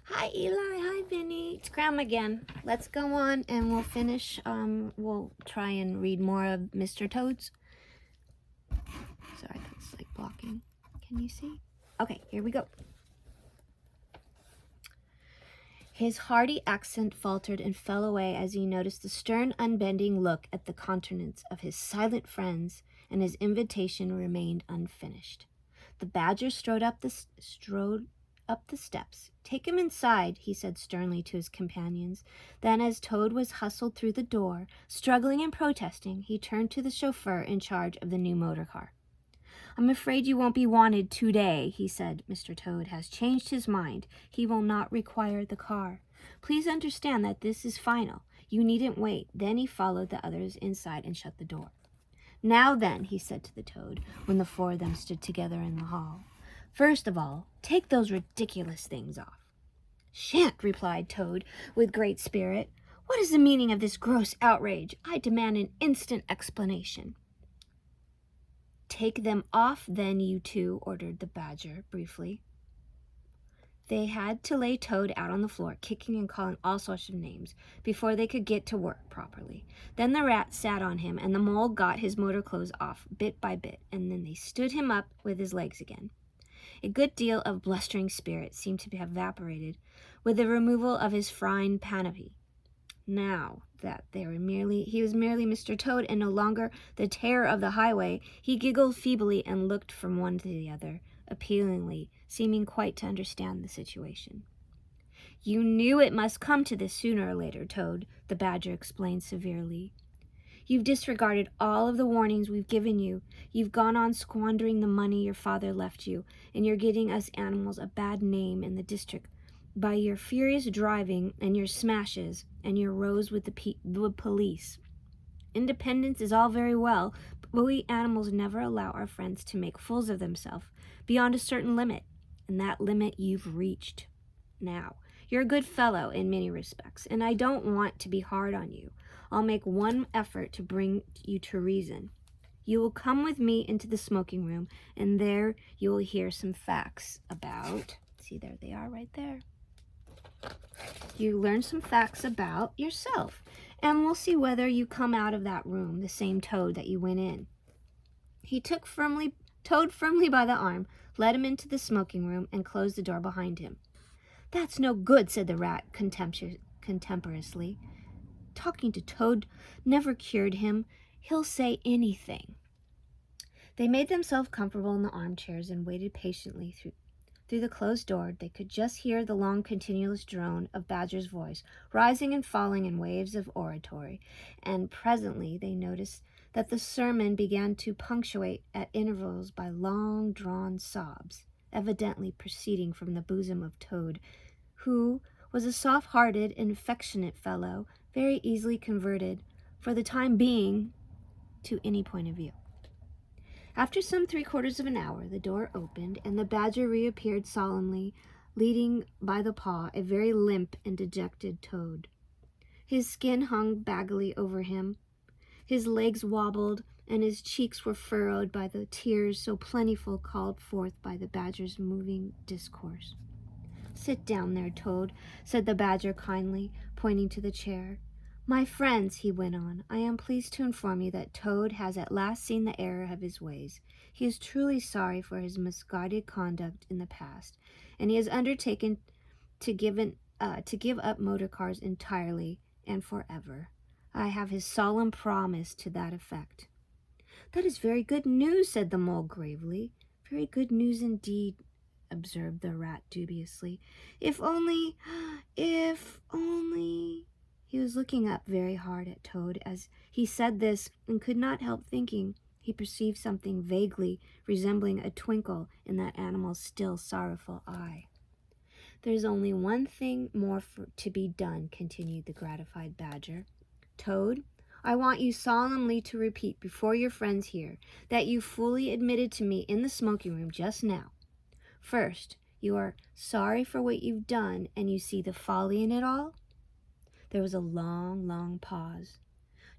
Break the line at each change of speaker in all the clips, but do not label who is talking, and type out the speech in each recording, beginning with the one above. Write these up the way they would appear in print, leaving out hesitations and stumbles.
Hi, Eli. Hi, Vinny. It's Graham again. Let's go on and we'll finish. We'll try and read more of Mr. Toad's. Sorry, that's like blocking. Can you see? Okay, here we go. His hearty accent faltered and fell away as he noticed the stern, unbending look at the countenance of his silent friends, and his invitation remained unfinished. The Badger strode up the steps. "Take him inside," he said sternly to his companions. Then, as Toad was hustled through the door, struggling and protesting, he turned to the chauffeur in charge of the new motor car. "I'm afraid you won't be wanted today," he said. "Mr. Toad has changed his mind. He will not require the car. Please understand that this is final. You needn't wait." Then he followed the others inside and shut the door. "Now then," he said to the Toad, when the four of them stood together in the hall. "First of all, take those ridiculous things off." "Shan't," replied Toad with great spirit. "What is the meaning of this gross outrage? I demand an instant explanation." "Take them off, then, you two," ordered the Badger briefly. They had to lay Toad out on the floor, kicking and calling all sorts of names, before they could get to work properly. Then the Rat sat on him, and the Mole got his motor clothes off bit by bit, and then they stood him up with his legs again. A good deal of blustering spirit seemed to have evaporated with the removal of his fine panoply. Now that he was merely Mr. Toad and no longer the terror of the highway, he giggled feebly and looked from one to the other, appealingly, seeming quite to understand the situation. "You knew it must come to this sooner or later, Toad," the Badger explained severely. "You've disregarded all of the warnings we've given you. You've gone on squandering the money your father left you, and you're getting us animals a bad name in the district by your furious driving and your smashes and your rows with the police. Independence is all very well, but we animals never allow our friends to make fools of themselves beyond a certain limit, and that limit you've reached. Now, you're a good fellow in many respects, and I don't want to be hard on you. I'll make one effort to bring you to reason. You will come with me into the smoking room, and there you will hear some facts about..." See, there they are right there. "You learn some facts about yourself, and we'll see whether you come out of that room the same Toad that you went in." He took Toad firmly by the arm, led him into the smoking room, and closed the door behind him. "That's no good," said the Rat contemptuously. "Talking to Toad never cured him. He'll say anything." They made themselves comfortable in the armchairs and waited patiently. Through the closed door, they could just hear the long, continuous drone of Badger's voice, rising and falling in waves of oratory, and presently they noticed that the sermon began to punctuate at intervals by long-drawn sobs, evidently proceeding from the bosom of Toad, who was a soft-hearted and affectionate fellow, very easily converted, for the time being, to any point of view. After some 3/4 of an hour, the door opened, and the Badger reappeared solemnly, leading by the paw a very limp and dejected Toad. His skin hung baggily over him, his legs wobbled, and his cheeks were furrowed by the tears so plentiful called forth by the Badger's moving discourse. "Sit down there, Toad," said the Badger kindly, pointing to the chair. "My friends," he went on, "I am pleased to inform you that Toad has at last seen the error of his ways. He is truly sorry for his misguided conduct in the past, and he has undertaken to give up motor cars entirely and forever. I have his solemn promise to that effect." "That is very good news," said the Mole gravely. "Very good news indeed," observed the Rat dubiously. If only... He was looking up very hard at Toad as he said this, and could not help thinking he perceived something vaguely resembling a twinkle in that animal's still sorrowful eye. "There's only one thing more to be done," continued the gratified Badger. "Toad, I want you solemnly to repeat before your friends here that you fully admitted to me in the smoking room just now. First, you are sorry for what you've done, and you see the folly in it all?" There was a long, long pause.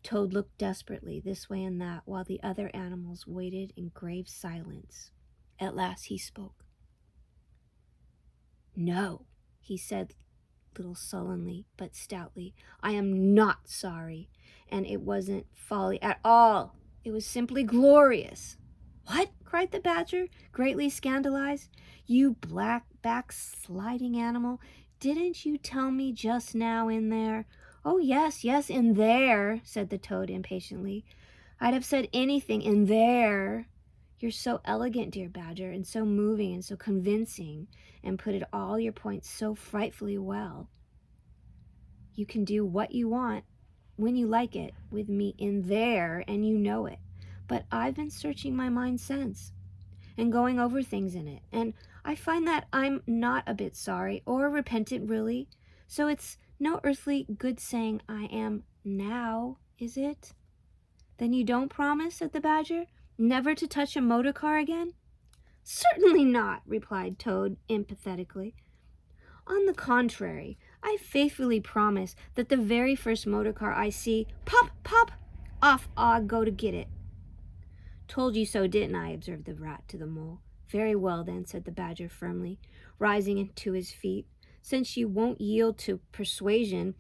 Toad looked desperately this way and that, while the other animals waited in grave silence. At last he spoke. "No," he said, little sullenly but stoutly. "I am not sorry, and it wasn't folly at all. It was simply glorious." "What?" cried the Badger, greatly scandalized. "You black backsliding animal, didn't you tell me just now in there?" "Oh, yes, yes, in there," said the Toad impatiently. "I'd have said anything in there." "You're so elegant, dear Badger, and so moving and so convincing, and put it all your points so frightfully well. You can do what you want, when you like it, with me in there, and you know it. But I've been searching my mind since, and going over things in it, and I find that I'm not a bit sorry or repentant, really. So it's no earthly good saying I am now, is it?" "Then you don't promise," said the Badger, "never to touch a motor car again?" "Certainly not," replied Toad emphatically. "On the contrary, I faithfully promise that the very first motor car I see, pop, pop, off I go to get it." "Told you so, didn't I?" observed the Rat to the Mole. "Very well, then," said the Badger firmly, rising to his feet. "Since you won't yield to persuasion,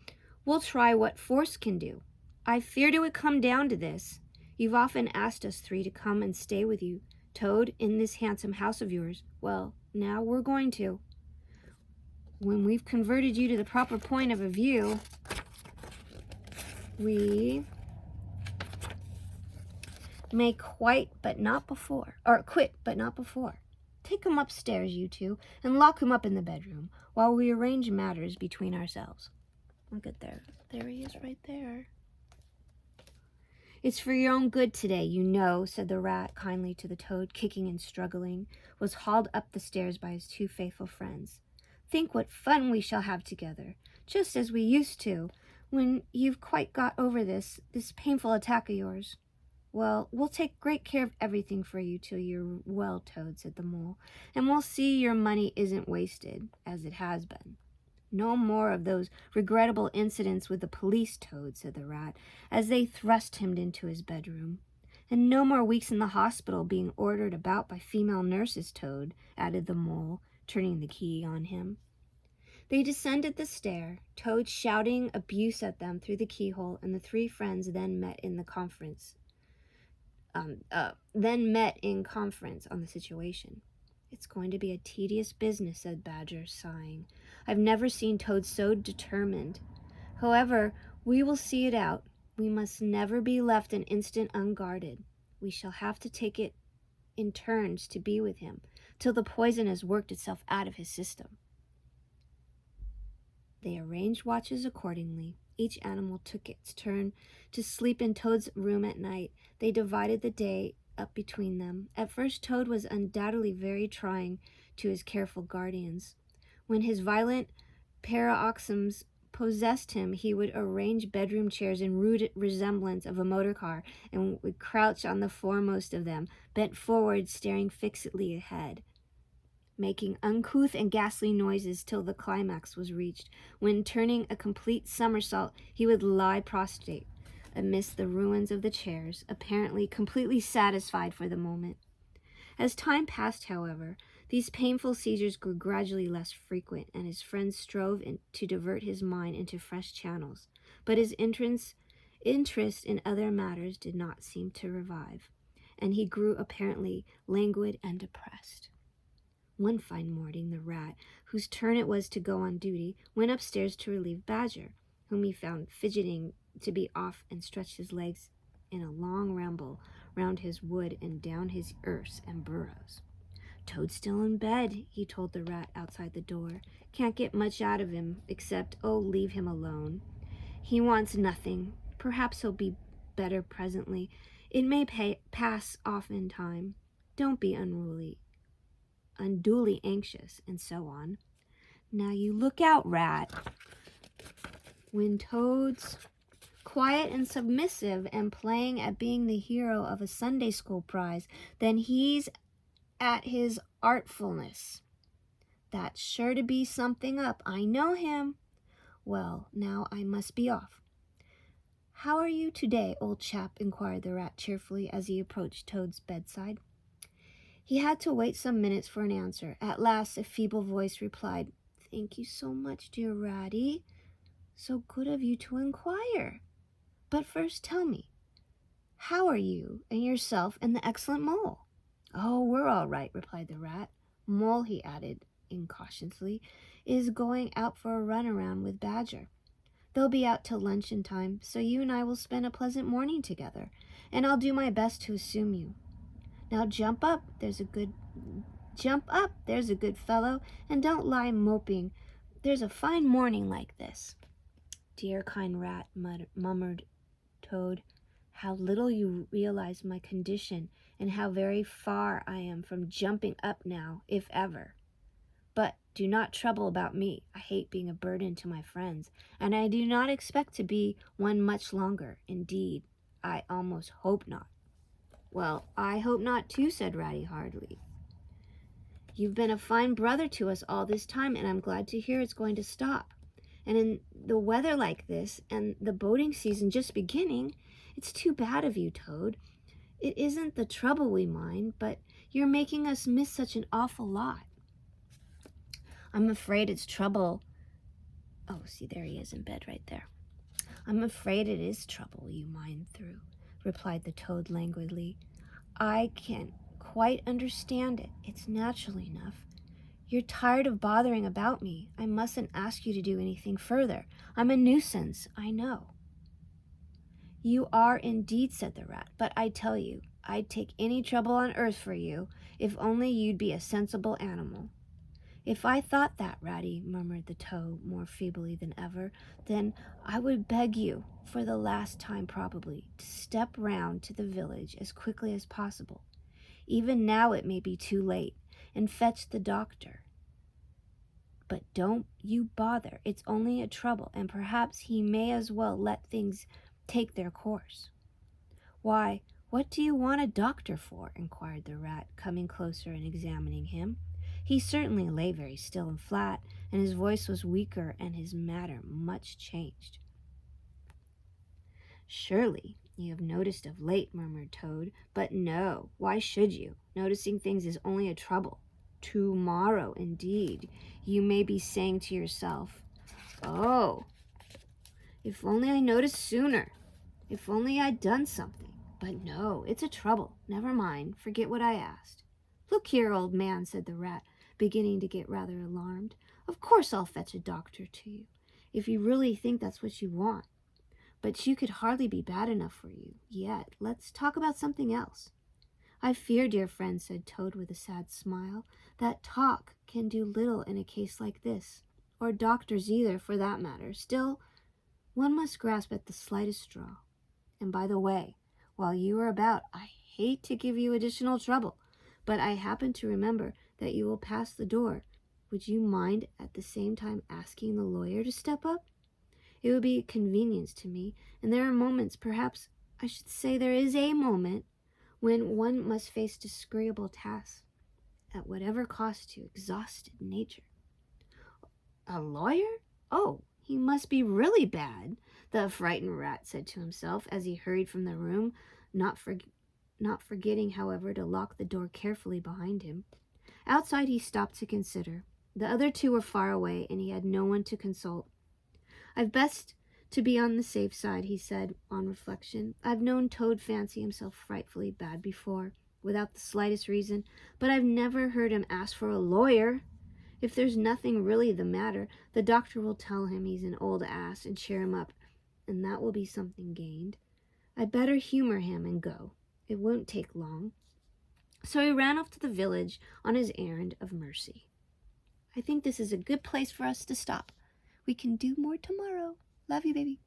we'll try what force can do. I feared it would come down to this. You've often asked us three to come and stay with you, Toad, in this handsome house of yours. Well, now we're going to. When we've converted you to the proper point of view, we may quit, but not before. Take him upstairs, you two, and lock him up in the bedroom, while we arrange matters between ourselves." Look at there. There he is right there. "It's for your own good today, you know," said the Rat kindly to the Toad, kicking and struggling, was hauled up the stairs by his two faithful friends. "Think what fun we shall have together, just as we used to, when you've quite got over this painful attack of yours." "Well, we'll take great care of everything for you till you're well, Toad," said the Mole, "and we'll see your money isn't wasted, as it has been." "No more of those regrettable incidents with the police, Toad," said the Rat, as they thrust him into his bedroom. "And no more weeks in the hospital being ordered about by female nurses, Toad," added the Mole, turning the key on him. They descended the stair, Toad shouting abuse at them through the keyhole, and the three friends then met in conference on the situation. "It's going to be a tedious business," said Badger, sighing. "I've never seen Toad so determined. However, we will see it out. We must never be left an instant unguarded. We shall have to take it in turns to be with him, till the poison has worked itself out of his system." They arranged watches accordingly. Each animal took its turn to sleep in Toad's room at night. They divided the day up between them. At first, Toad was undoubtedly very trying to his careful guardians. When his violent paroxysms possessed him, he would arrange bedroom chairs in rude resemblance of a motor car, and would crouch on the foremost of them, bent forward, staring fixedly ahead, making uncouth and ghastly noises till the climax was reached, when, turning a complete somersault, he would lie prostrate amidst the ruins of the chairs, apparently completely satisfied for the moment. As time passed, however, these painful seizures grew gradually less frequent, and his friends strove to divert his mind into fresh channels, but his interest in other matters did not seem to revive, and he grew apparently languid and depressed. One fine morning, the Rat, whose turn it was to go on duty, went upstairs to relieve Badger, whom he found fidgeting to be off, and stretched his legs in a long ramble round his wood and down his earths and burrows. "Toad's still in bed," he told the Rat outside the door. "Can't get much out of him, except, oh, leave him alone. He wants nothing. Perhaps he'll be better presently. It may pass off in time. Don't be unduly anxious," and so on. Now you look out, Rat. When Toad's quiet and submissive and playing at being the hero of a Sunday school prize, then he's at his artfulness. That's sure to be something up. I know him. Well, now I must be off. "How are you today, old chap?" inquired the Rat cheerfully as he approached Toad's bedside. He had to wait some minutes for an answer. At last a feeble voice replied, Thank you so much, dear Ratty. So good of you to inquire. But first tell me, how are you and yourself and the excellent Mole? Oh, we're all right, replied the Rat. Mole, he added incautiously, is going out for a run around with Badger. They'll be out till luncheon time, so you and I will spend a pleasant morning together, and I'll do my best to assume you. Now jump up, there's a good fellow, and don't lie moping. There's a fine morning like this. Dear kind Rat, murmured Toad, how little you realize my condition, and how very far I am from jumping up now, if ever. But do not trouble about me. I hate being a burden to my friends, and I do not expect to be one much longer. Indeed, I almost hope not. Well, I hope not too, said Ratty heartily. You've been a fine brother to us all this time, and I'm glad to hear it's going to stop. And in the weather like this, and the boating season just beginning, it's too bad of you, Toad. It isn't the trouble we mind, but you're making us miss such an awful lot. I'm afraid it's trouble. Oh, see, there he is in bed right there. I'm afraid it is trouble you mind through, replied the Toad languidly. I can quite understand it. It's natural enough. You're tired of bothering about me. I mustn't ask you to do anything further. I'm a nuisance, I know. You are indeed, said the Rat, but I tell you, I'd take any trouble on earth for you, if only you'd be a sensible animal. If I thought that, Ratty, murmured the Toad more feebly than ever, then I would beg you, for the last time probably, to step round to the village as quickly as possible. Even now it may be too late, and fetch the doctor. But don't you bother. It's only a trouble, and perhaps he may as well let things take their course. Why, what do you want a doctor for? Inquired the Rat, coming closer and examining him. He certainly lay very still and flat, and his voice was weaker and his manner much changed. Surely you have noticed of late, murmured Toad, but no, why should you? Noticing things is only a trouble. Tomorrow, indeed, you may be saying to yourself, oh, if only I noticed sooner. If only I'd done something. But no, it's a trouble. Never mind. Forget what I asked. Look here, old man, said the Rat, beginning to get rather alarmed. Of course I'll fetch a doctor to you, if you really think that's what you want. But you could hardly be bad enough for you yet. Let's talk about something else. I fear, dear friend, said Toad with a sad smile, that talk can do little in a case like this, or doctors either, for that matter. Still, one must grasp at the slightest straw. And by the way, while you are about, I hate to give you additional trouble, but I happen to remember that you will pass the door. Would you mind at the same time asking the lawyer to step up? It would be a convenience to me, and there are moments, perhaps I should say there is a moment, when one must face disagreeable tasks, at whatever cost to exhausted nature. A lawyer? Oh, he must be really bad, the frightened Rat said to himself as he hurried from the room, not forgetting, however, to lock the door carefully behind him. Outside he stopped to consider. The other two were far away, and he had no one to consult. I've best to be on the safe side, he said on reflection. I've known Toad fancy himself frightfully bad before, without the slightest reason, but I've never heard him ask for a lawyer. If there's nothing really the matter, the doctor will tell him he's an old ass and cheer him up, and that will be something gained. I'd better humor him and go. It won't take long. So he ran off to the village on his errand of mercy. I think this is a good place for us to stop. We can do more tomorrow. Love you, baby.